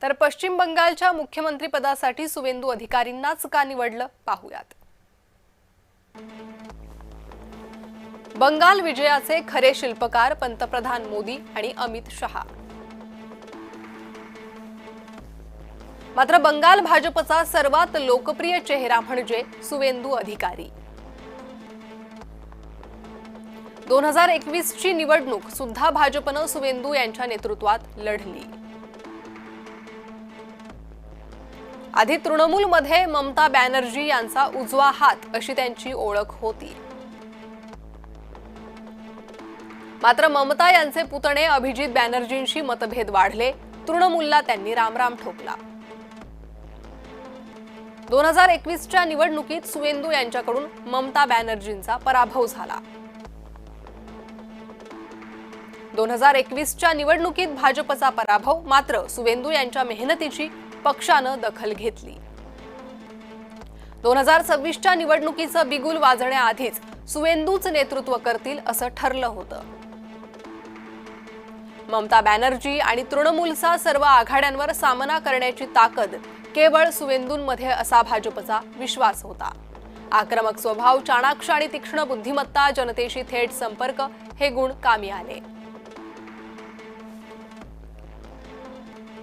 तर पश्चिम बंगालच्या मुख्यमंत्री पदासाठी सुवेंदू अधिकारींनाच का निवडलं पाहूयात। बंगाल विजयाचे खरे शिल्पकार पंतप्रधान मोदी आणि अमित शहा। मात्र बंगाल भाजपचा सर्वात लोकप्रिय चेहरा म्हणजे सुवेंदू अधिकारी। 2021 ची निवडणूक सुद्धा भाजपनं सुवेंदू यांच्या नेतृत्वात लढली। आधी तृणमूलमध्ये ममता बॅनर्जी यांचा उजवा हात अशी त्यांची ओळख होती। मात्र ममता यांचे पुतणे अभिजित बॅनर्जींशी मतभेद वाढले, तृणमूलला त्यांनी रामराम ठोकला। 2021 च्या निवडणुकीत सुवेंदू यांच्याकडून ममता बॅनर्जींचा पराभव झाला। 2021 च्या निवडणुकीत भाजपचा पराभव, मात्र सुवेंदू यांच्या मेहनतीची पक्षानं दखल घेतली। 2026 च्या निवडणुकीचं बिगुल वाजण्याआधीच सुवेंदूच नेतृत्व करतील असं ठरलं होतं। ममता बॅनर्जी आणि तृणमूलचा सर्व आघाड्यांवर सामना करण्याची ताकद केवळ सुवेंदूंमध्ये असा भाजपचा विश्वास होता। आक्रमक स्वभाव, चाणाक्ष आणि तीक्ष्ण बुद्धिमत्ता, जनतेशी थेट संपर्क हे गुण कामी आले।